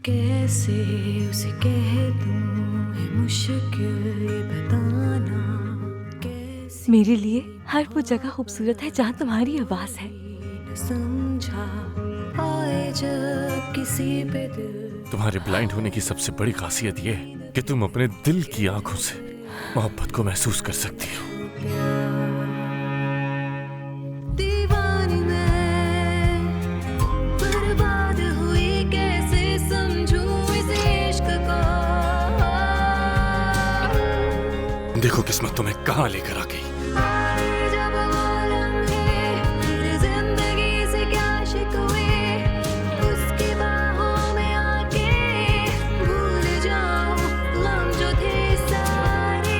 कैसे उसे कह दूं है मुश्किल ये बताना कैसे मेरे लिए हर वो जगह खूबसूरत है जहाँ तुम्हारी आवाज है। न समझा आए जब किसी पे दिल तुम्हारे ब्लाइंड होने की सबसे बड़ी खासियत ये है कि तुम अपने दिल की आंखों से मोहब्बत को महसूस कर सकती हो। दीवानी मैं बर्बाद हुई कैसे समझूं इस इश्क को देखो किस्मत तुम्हें कहाँ लेकर आ गई। जब वो लम्हे मेरी जिंदगी से क्या शिकवे उसकी बाहों में आके भूल जाऊं गम जो थे सारे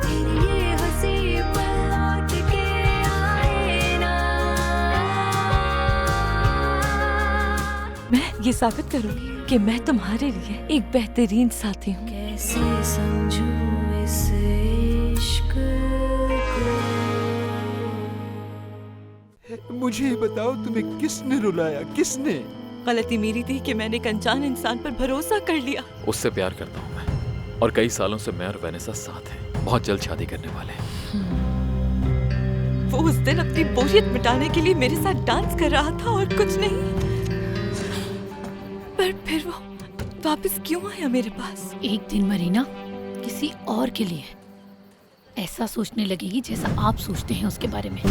तेरी ये हंसी पल लौट के आए ना। मैं ये साबित करूंगी कि मैं तुम्हारे लिए एक बेहतरीन साथी हूँ। कैसे समझूं इस इश्क को। मुझे बताओ तुम्हें किसने रुलाया, किसने? गलती मेरी थी कि मैंने एक अनजान इंसान पर भरोसा कर लिया। उससे प्यार करता हूँ मैं और कई सालों से मैं और वेनेसा साथ हैं। बहुत जल्द शादी करने वाले हैं। वो उस दिन अपनी बोरियत मिटाने के लिए मेरे साथ डांस कर रहा था और कुछ नहीं, पर फिर वो वापस क्यों आया मेरे पास? एक दिन मरीना किसी और के लिए ऐसा सोचने लगेगी जैसा आप सोचते हैं उसके बारे में।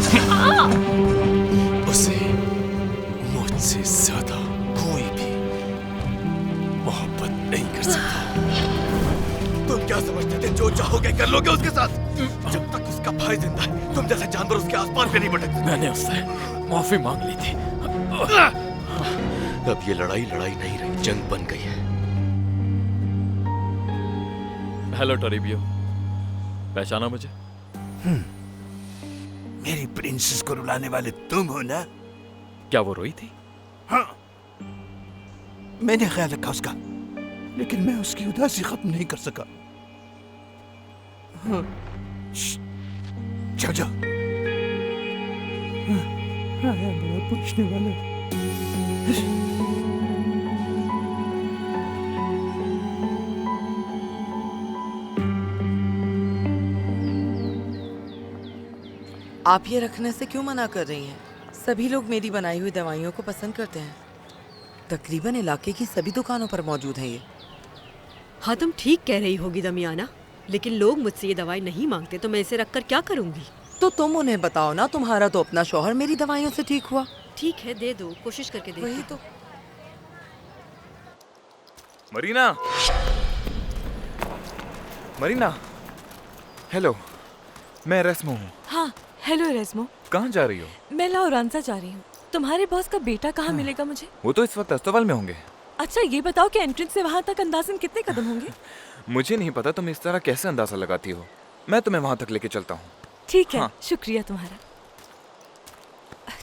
उसे मुझसे ज्यादा कोई भी मोहब्बत नहीं कर सकता। तुम क्या समझते थे जो चाहोगे कर लोगे उसके साथ? जब तक उसका भाई जिंदा है तुम जैसे जानवर उसके आसपास भी नहीं भटकते। मैंने उससे माफी मांग ली थी। अब ये लड़ाई नहीं रही, जंग बन गई है। हेलो टोरिबियो, पहचाना मुझे? मेरी प्रिंसेस को रुलाने वाले तुम हो ना? क्या वो रोई थी? हाँ, मैंने ख्याल रखा उसका, लेकिन मैं उसकी उदासी खत्म नहीं कर सका। हाँ, जाओ जाओ। आया बड़ा पूछने वाला। आप ये रखने से क्यों मना कर रही हैं? सभी लोग मेरी बनाई हुई दवाइयों को पसंद करते हैं। तकरीबन इलाके की सभी दुकानों पर मौजूद है ये। हाँ, तुम ठीक कह रही होगी दमियाना, लेकिन लोग मुझसे ये दवाई नहीं मांगते तो मैं इसे रखकर क्या करूंगी? तो तुम उन्हें बताओ ना, तुम्हारा तो अपना शौहर मेरी दवाइयों से ठीक हुआ। ठीक है, दे दो, कोशिश करके देखती वही हूँ। तो। मरीना, मरीना, हेलो, मैं रेस्मो हूँ। हाँ, हेलो रेज़्मो। कहाँ जा रही हो? मैं लाओरांसा जा रही हूँ। तुम्हारे बॉस का बेटा कहाँ मिलेगा मुझे? वो तो इस वक्त अस्तबल में होंगे। अच्छा ये बताओ कि एंट्रेंस से वहाँ तक अंदाज़न कितने कदम होंगे? मुझे नहीं पता तुम इस तरह कैसे अंदाजा लगाती हो। मैं तुम्हें वहाँ तक लेके चलता हूँ। ठीक है, हाँ। शुक्रिया तुम्हारा।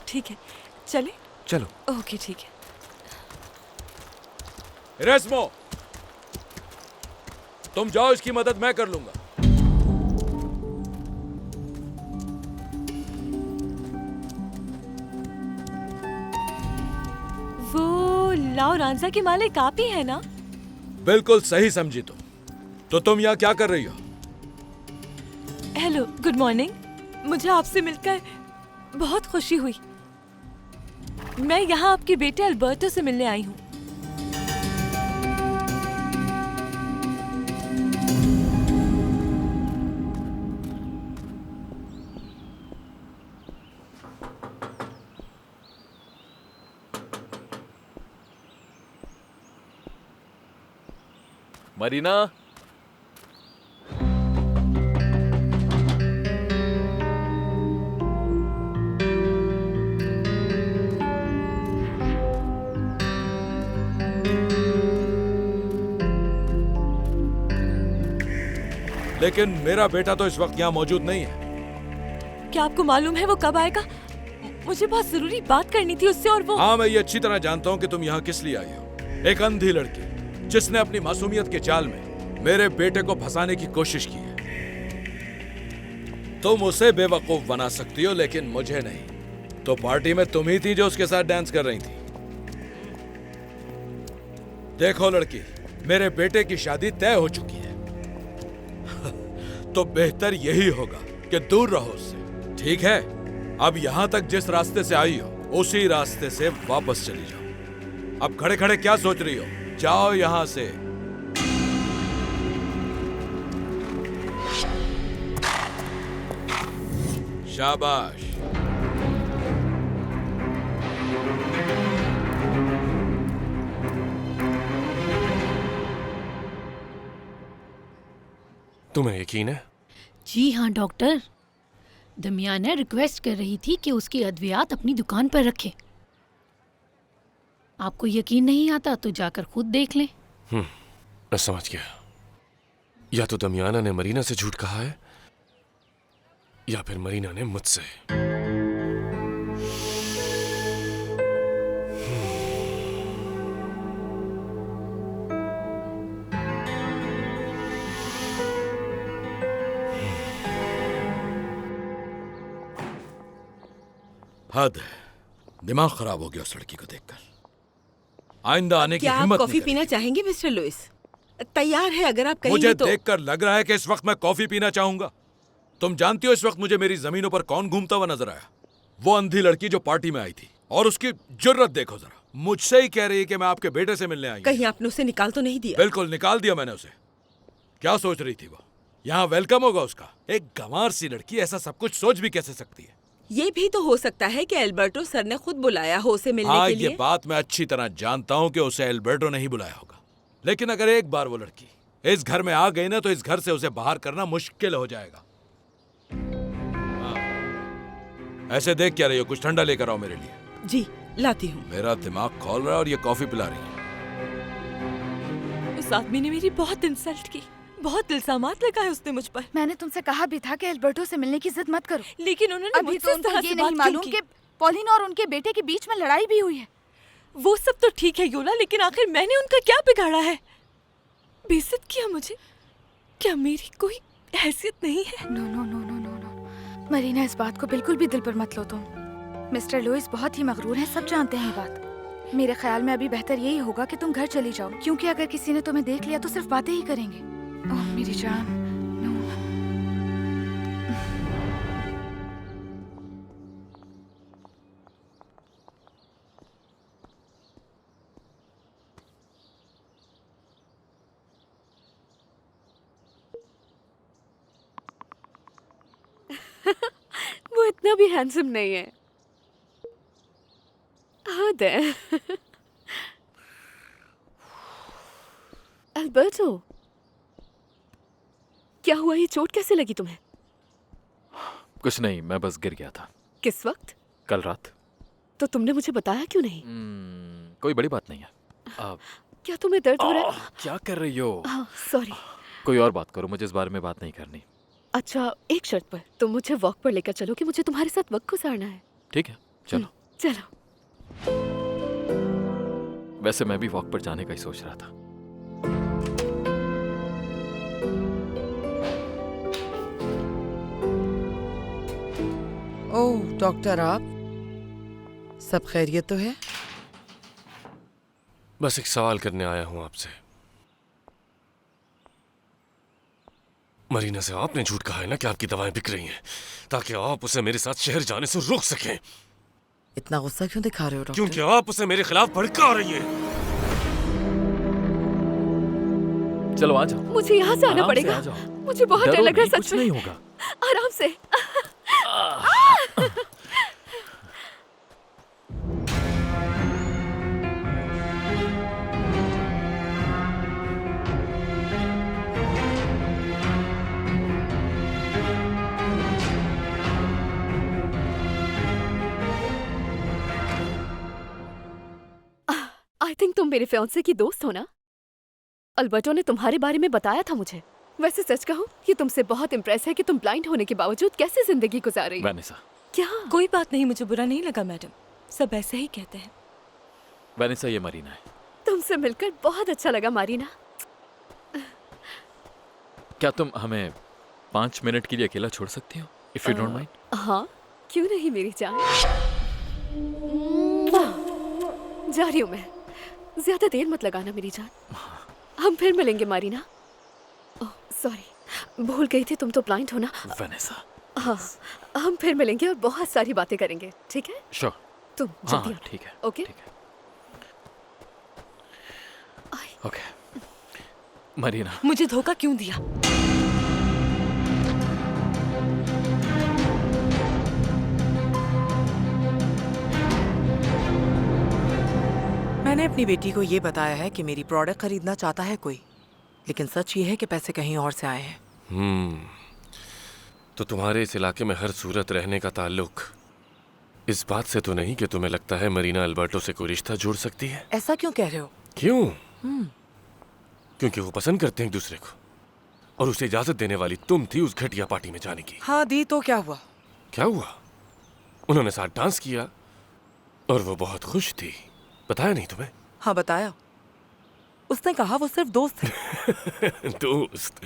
ठीक है, चले? चलो। ओके ठीक है। रेस्मो, तुम जाओ, इसकी मदद मैं कर लूंगा। वो लाओरांसा के मालिक आप ही है ना? बिल्कुल सही समझी तुम। तो तुम यहाँ क्या कर रही हो? Hello, good morning. मुझे आपसे मिलकर बहुत खुशी हुई। मैं यहाँ आपके बेटे अल्बर्टो से मिलने आई हूँ। मरीना, लेकिन मेरा बेटा तो इस वक्त यहाँ मौजूद नहीं है। क्या आपको मालूम है वो कब आएगा? मुझे बहुत जरूरी बात करनी थी उससे। और वो हाँ, मैं ये अच्छी तरह जानता हूँ कि तुम यहाँ किस लिए आई हो। एक अंधी लड़की जिसने अपनी मासूमियत के जाल में मेरे बेटे को फंसाने की कोशिश की है। तुम उसे बेवकूफ बना सकती हो लेकिन मुझे नहीं। तो पार्टी में तुम ही थी जो उसके साथ डांस कर रही थी। देखो लड़की, मेरे बेटे की शादी तय हो चुकी है। तो बेहतर यही होगा कि दूर रहो उससे, ठीक है? अब यहाँ तक जिस रास्ते से आई हो उसी रास्ते से वापस चली जाओ। अब खड़े खड़े क्या सोच रही हो? जाओ यहाँ से। शाबाश। तुम्हें यकीन है? जी हाँ डॉक्टर, दमियाना रिक्वेस्ट कर रही थी कि उसकी अद्वियात अपनी दुकान पर रखे। आपको यकीन नहीं आता तो जाकर खुद देख लें। मैं समझ गया। या तो दमियाना ने मरीना से झूठ कहा है या फिर मरीना ने मुझसे। हद है, दिमाग खराब हो गया उस लड़की को देखकर। आइंदा आने की क्या आप हिम्मत कॉफी नहीं पीना चाहेंगे मिस्टर लुइस? तैयार है अगर आप कहेंगे मुझे तो। देखकर लग रहा है कि इस वक्त मैं कॉफी पीना चाहूंगा। तुम जानती हो इस वक्त मुझे मेरी जमीनों पर कौन घूमता हुआ नजर आया? वो अंधी लड़की जो पार्टी में आई थी, और उसकी जुर्रत देखो जरा, मुझसे ही कह रही है कि मैं आपके बेटे से मिलने आई हूं। कहीं आपने उसे निकाल तो नहीं दिया? बिल्कुल निकाल दिया मैंने उसे। क्या सोच रही थी वो? यहाँ वेलकम होगा उसका? एक गंवार सी लड़की ऐसा सब कुछ सोच भी कैसे सकती है? ये भी तो हो सकता है कि एल्बर्टो सर ने खुद बुलाया हो उसे मिलने हाँ, के लिए। ये बात मैं अच्छी तरह जानता हूँ कि उसे एल्बर्टो नहीं बुलाया होगा। लेकिन अगर एक बार वो लड़की इस घर में आ गई ना, तो इस घर से उसे बाहर करना मुश्किल हो जाएगा। हाँ। ऐसे देख क्या रही हो? कुछ ठंडा लेकर आओ मेरे लिए। जी लाती हूँ। मेरा दिमाग खोल रहा है और ये कॉफी पिला रही है। उस आदमी ने मेरी बहुत इंसल्ट की, बहुत इल्जामात लगाए उसने मुझ पर। मैंने तुमसे कहा भी था कि एल्बर्टो से मिलने की जिद मत करो, लेकिन उन्होंने अभी मुझसे तो इस उनको तरह ये से नहीं बात मालूम क्यों कि की? पॉलिन और उनके बेटे के बीच में लड़ाई भी हुई है। वो सब तो ठीक है योला, लेकिन आखिर मैंने उनका क्या बिगाड़ा है? बेइज्जत किया मुझे। क्या मेरी कोई हैसियत नहीं है? No no no no no no Marina, इस बात को बिल्कुल भी दिल पर मत लो तुम। मिस्टर लुइस बहुत ही मगरूर हैं, सब जानते हैं ये बात। मेरे ख्याल में अभी बेहतर यही होगा कि तुम घर चली जाओ, क्योंकि अगर किसी ने तुम्हें देख लिया तो सिर्फ बातें ही करेंगे। ओह मेरी जान, वो इतना भी हैंडसम नहीं है। हद है। अल्बर्टो, क्या हुआ? ये चोट कैसे लगी तुम्हें? कुछ नहीं, मैं बस गिर गया था। किस वक्त? कल रात। तो तुमने मुझे बताया क्यों नहीं? कोई बड़ी बात नहीं है। क्या तुम्हें दर्द हो रहा है? क्या कर रही हो? सॉरी। कोई और बात करो, मुझे इस बारे में बात नहीं करनी। अच्छा, एक शर्त पर, तुम मुझे वॉक पर लेकर चलो कि मुझे तुम्हारे साथ वक्त गुजारना है। ठीक है, चलो। चलो। वैसे मैं भी वॉक पर जाने का ही सोच रहा था। ओह डॉक्टर, आप सब खैरियत तो है? बस एक सवाल करने आया हूं आपसे। मरीना से आपने झूठ कहा है ना कि आपकी दवाएं बिक रही हैं, ताकि आप उसे मेरे साथ शहर जाने से रोक सकें। इतना गुस्सा क्यों दिखा रहे हो डॉक्टर? क्योंकि आप उसे मेरे खिलाफ भड़का रही हैं। चलो आ जाओ। मुझे यहाँ से आना पड़ेगा। मुझे बहुत डर लग रहा है, सच में। कुछ नहीं होगा। आराम से। आई थिंक तुम मेरे फियांसे की दोस्त हो ना? अल्बर्टो ने तुम्हारे बारे में बताया था मुझे। वैसे सच कहूं, ये तुमसे बहुत इम्प्रेस है कि तुम ब्लाइंड होने के बावजूद कैसे जिंदगी गुजार रही हो। वैनिसा। क्या? कोई बात नहीं, मुझे बुरा नहीं लगा मैडम, सब ऐसे ही कहते हैं। वैनिसा, ये मरीना है। तुमसे मिलकर बहुत अच्छा लगा मारीना। क्या तुम हमें 5 मिनट के लिए अकेला छोड़ सकती हो, इफ यू डोंट माइंड? हाँ, क्यों नहीं मेरी जान। जा रही हूँ मैं। ज्यादा देर मत लगाना मेरी जान। हम फिर मिलेंगे मारीना। ओह सॉरी, भूल गई थी तुम तो ब्लाइंड हो ना। वेनेसा। हाँ, हम फिर मिलेंगे और बहुत सारी बातें करेंगे, ठीक है? श्योर। तुम हाँ जल्दी आओ। ठीक है। ओके। ओके मरीना, मुझे धोखा क्यों दिया? मैंने अपनी बेटी को ये बताया है कि मेरी प्रोडक्ट खरीदना चाहता है कोई, लेकिन सच ये है कि पैसे कहीं और से आए हैं। तो तुम्हारे इस इलाके में हर सूरत रहने का ताल्लुक इस बात से तो नहीं कि तुम्हें लगता है मरीना अल्बर्टो से कोई रिश्ता जोड़ सकती है? ऐसा क्यों कह रहे हो? क्यों? क्योंकि वो पसंद करते हैं एक दूसरे को, और उसे इजाजत देने वाली तुम थी उस घटिया पार्टी में जाने की। हाँ दी तो क्या हुआ? क्या हुआ? उन्होंने साथ डांस किया और वो बहुत खुश थी। बताया नहीं तुम्हें? हाँ बताया। उसने कहा वो सिर्फ दोस्त है। दोस्त?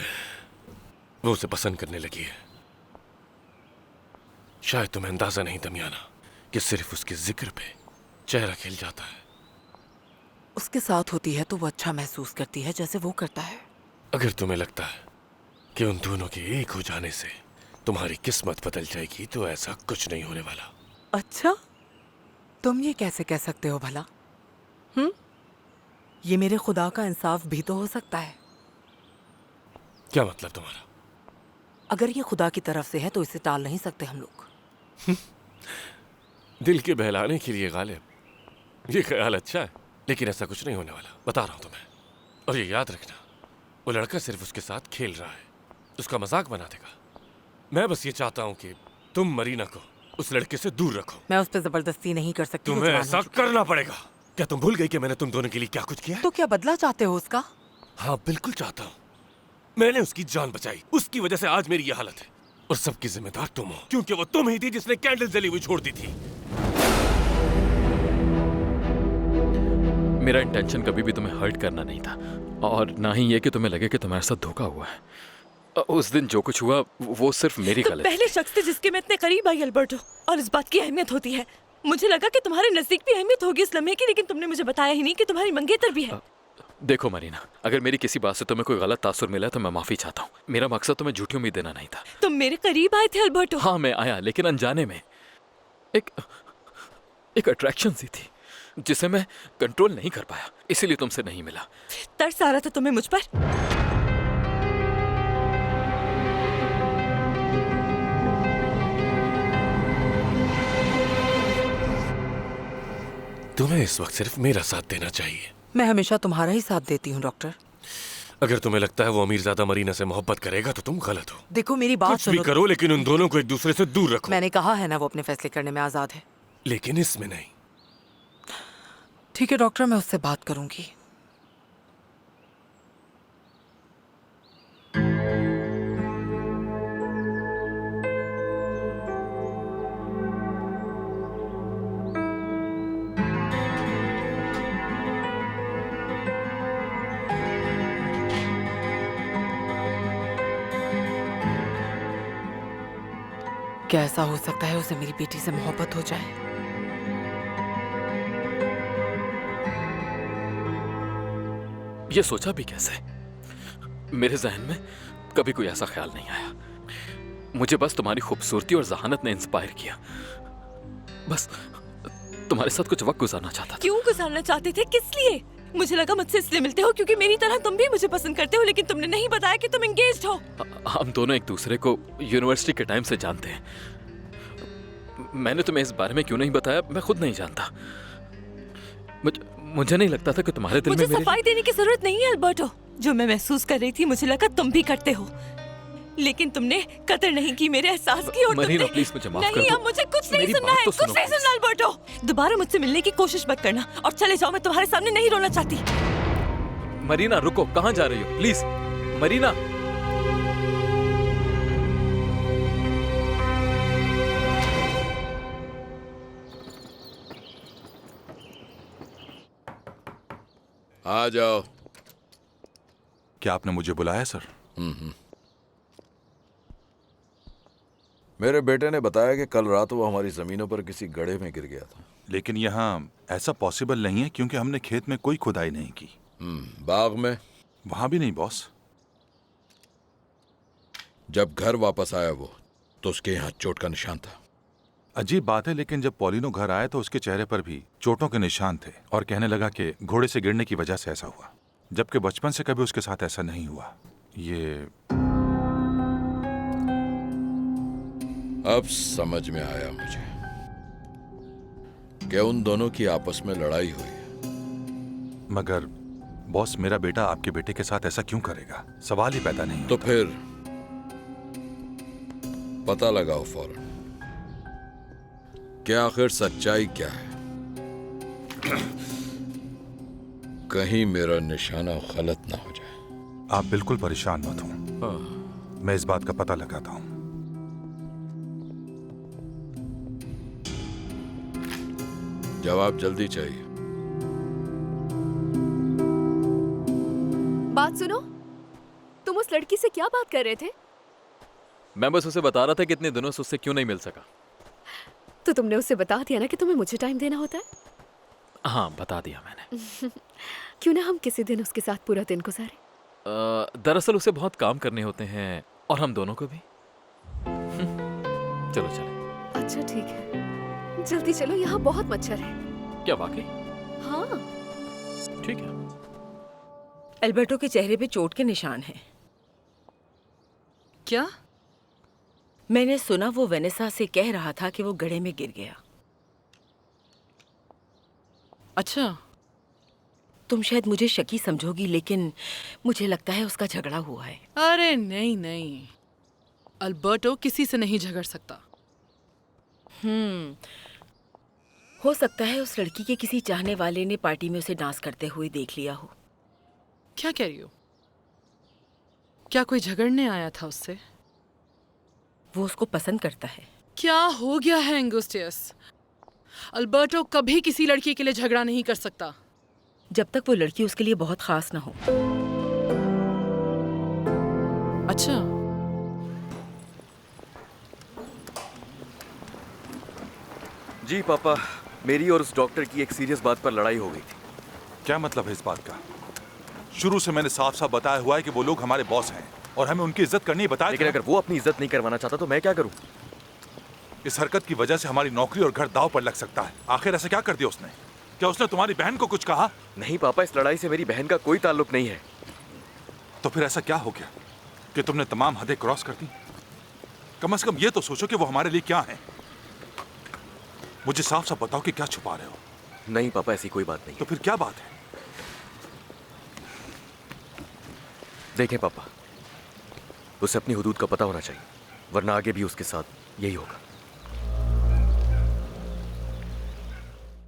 वो उसे पसंद करने लगी है। शायद तुम्हें अंदाजा नहीं दमियाना कि सिर्फ उसके जिक्र पे चेहरा खिल जाता है। उसके साथ होती है तो वो अच्छा महसूस करती है जैसे वो करता है। अगर तुम्हें लगता है कि उन दोनों के एक हो जाने से तुम्हारी किस्मत बदल जाएगी तो ऐसा कुछ नहीं होने वाला। अच्छा, तुम ये कैसे कह सकते हो भला? ये मेरे खुदा का इंसाफ भी तो हो सकता है। क्या मतलब तुम्हारा? अगर ये खुदा की तरफ से है तो इसे टाल नहीं सकते हम लोग। दिल के बहलाने के लिए गालिब, ये ख्याल अच्छा है, लेकिन ऐसा कुछ नहीं होने वाला, बता रहा हूं तुम्हें। और ये याद रखना, वो लड़का सिर्फ उसके साथ खेल रहा है, उसका मजाक बना देगा। मैं बस ये चाहता हूं कि तुम मरीना को उस लड़के से दूर रखो। मैं उस पर जबरदस्ती नहीं कर सकती। तुम्हें ऐसा करना पड़ेगा। क्या तुम भूल गई कि मैंने तुम दोनों के लिए क्या कुछ किया? तो क्या बदला चाहते हो उसका? हाँ बिल्कुल चाहता हूँ। मैंने उसकी जान बचाई, उसकी वजह से आज मेरी ये हालत है, और सबकी जिम्मेदार तुम हो, क्योंकि वो तुम ही थी जिसने कैंडल जली हुई छोड़ दी थी। मेरा इंटेंशन कभी भी तुम्हें हर्ट करना नहीं था, और ना ही ये कि तुम्हें लगे कि तुम्हारे साथ धोखा हुआ है। उस दिन जो कुछ हुआ वो सिर्फ मेरी गलती। पहले शख्स थे जिसके मैं इतने करीब आई अल्बर्टो, और इस बात की अहमियत होती है। मुझे लगा कि तुम्हारे नजदीक भी अहमियत होगी इस लम्हे की, लेकिन तुमने मुझे बताया ही नहीं कि तुम्हारी मंगेतर भी है। देखो मरीना, अगर मेरी किसी बात से तुम्हें कोई गलत तासुर मिला तो मैं माफी चाहता हूँ। मेरा मकसद तुम्हें झूठी उम्मीद देना नहीं था। तुम मेरे करीब आए थे अल्बर्टो। हाँ मैं आया, लेकिन अनजाने में एक अट्रैक्शन सी थी जिसे मैं कंट्रोल नहीं कर पाया, इसीलिए तुमसे नहीं मिला। तरस आ रहा था तुम्हें मुझ पर? तुम्हें इस वक्त सिर्फ मेरा साथ देना चाहिए। मैं हमेशा तुम्हारा ही साथ देती हूँ डॉक्टर। अगर तुम्हें लगता है वो अमीरजादा मरीना से मोहब्बत करेगा तो तुम गलत हो। देखो मेरी बात कुछ भी करो, लेकिन उन दोनों को एक दूसरे से दूर रखो। मैंने कहा है ना वो अपने फैसले करने में आजाद है। लेकिन इसमें नहीं। ठीक है डॉक्टर, मैं उससे बात करूंगी। क्या ऐसा हो सकता है उसे मेरी बेटी से मोहब्बत हो जाए? ये सोचा भी कैसे? मेरे जहन में कभी कोई ऐसा ख्याल नहीं आया। मुझे बस तुम्हारी खूबसूरती और जहानत ने इंस्पायर किया। बस तुम्हारे साथ कुछ वक्त गुजारना चाहता था। क्यों गुजारना चाहते थे? किस लिए? मुझे लगा मुझसे इसलिए मिलते हो क्योंकि मेरी तरह तुम भी मुझे पसंद करते हो, लेकिन तुमने नहीं बताया कि तुम एंगेज्ड हो। हम दोनों एक दूसरे को यूनिवर्सिटी के टाइम से जानते हैं। मैंने तुम्हें इस बारे में क्यों नहीं बताया मैं खुद नहीं जानता। मुझे नहीं लगता था कि तुम्हारे दिल में मुझे सफाई देने की जरूरत नहीं है अल्बर्टो। जो मैं महसूस कर रही थी मुझे लगा तुम भी करते हो, लेकिन तुमने कदर नहीं की मेरे एहसास की। और मरीना प्लीज मुझे माफ कर दो। नहीं, अब मुझे कुछ नहीं सुनना है, कुछ नहीं सुनना अल्बर्टो। दोबारा मुझसे मिलने की कोशिश मत करना और चले जाओ। मैं तुम्हारे सामने नहीं रोना चाहती। मरीना रुको, कहाँ जा रही हो? प्लीज मरीना। आ जाओ। क्या आपने मुझे बुलाया सर? मेरे बेटे ने बताया कि कल रात वो हमारी जमीनों पर किसी गड्ढे में गिर गया था। लेकिन यहाँ ऐसा पॉसिबल नहीं है क्योंकि हमने खेत में कोई खुदाई नहीं की। बाग में? वहां भी नहीं बॉस। जब घर वापस आया वो तो उसके यहाँ चोट का निशान था। अजीब बात है, लेकिन जब पॉलिनो घर आया तो उसके चेहरे पर भी चोटों के निशान थे और कहने लगा कि घोड़े से गिरने की वजह से ऐसा हुआ, जबकि बचपन से कभी उसके साथ ऐसा नहीं हुआ। ये अब समझ में आया मुझे कि उन दोनों की आपस में लड़ाई हुई है। मगर बॉस, मेरा बेटा आपके बेटे के साथ ऐसा क्यों करेगा? सवाल ही पैदा नहीं तो फिर पता लगाओ फौरन कि आखिर सच्चाई क्या है। कहीं मेरा निशाना गलत ना हो जाए। आप बिल्कुल परेशान मत हो, मैं इस बात का पता लगाता हूं। जवाब जल्दी चाहिए। बात सुनो, तुम उस लड़की से क्या बात कर रहे थे? मैं बस उसे बता रहा था कि इतने दिनों से उससे क्यों नहीं मिल सका। तो तुमने उसे बता दिया ना कि तुम्हें मुझे टाइम देना होता है? हाँ, बता दिया मैंने। क्यों ना हम किसी दिन उसके साथ पूरा दिन गुजारें? दरअसल उसे बहुत काम करने होते हैं और हम दोनों को भी। चलो चलो। अच्छा ठीक है, जल्दी चलो, यहाँ बहुत मच्छर है। क्या वाकई? हाँ ठीक है। एल्बर्टो के चेहरे पे चोट के निशान हैं। क्या? मैंने सुना वो वेनेसा से कह रहा था कि वो गड्ढे में गिर गया। अच्छा, तुम शायद मुझे शकी समझोगी, लेकिन मुझे लगता है उसका झगड़ा हुआ है। अरे नहीं नहीं, अल्बर्टो किसी से नहीं झगड़ सकता। हो सकता है उस लड़की के किसी चाहने वाले ने पार्टी में उसे डांस करते हुए देख लिया हो। क्या कह रही हो? क्या कोई झगड़ने आया था उससे? वो उसको पसंद करता है। क्या हो गया है एंगुस्टियस? अल्बर्टो कभी किसी लड़की के लिए झगड़ा नहीं कर सकता जब तक वो लड़की उसके लिए बहुत खास ना हो। अच्छा, जी पापा, मेरी और उस डॉक्टर की एक सीरियस बात पर लड़ाई हो गई थी। क्या मतलब है इस बात का? शुरू से मैंने साफ साफ बताया हुआ है कि वो लोग हमारे बॉस हैं और हमें उनकी इज्जत करनी बताया। लेकिन अगर वो अपनी इज्जत नहीं करवाना चाहता तो मैं क्या करूं? इस हरकत की वजह से हमारी नौकरी और घर दांव पर लग सकता है। आखिर ऐसा क्या कर दिया उसने? क्या उसने तुम्हारी बहन को कुछ कहा? नहीं पापा, इस लड़ाई से मेरी बहन का कोई ताल्लुक नहीं है। तो फिर ऐसा क्या हो गया कि तुमने तमाम हदें क्रॉस कर दी? कम से कम ये तो सोचो कि वो हमारे लिए क्या है। मुझे साफ साफ बताओ कि क्या छुपा रहे हो। नहीं पापा, ऐसी कोई बात नहीं। तो फिर क्या बात है? देखें पापा, उसे अपनी हुदूद का पता होना चाहिए, वरना आगे भी उसके साथ यही होगा।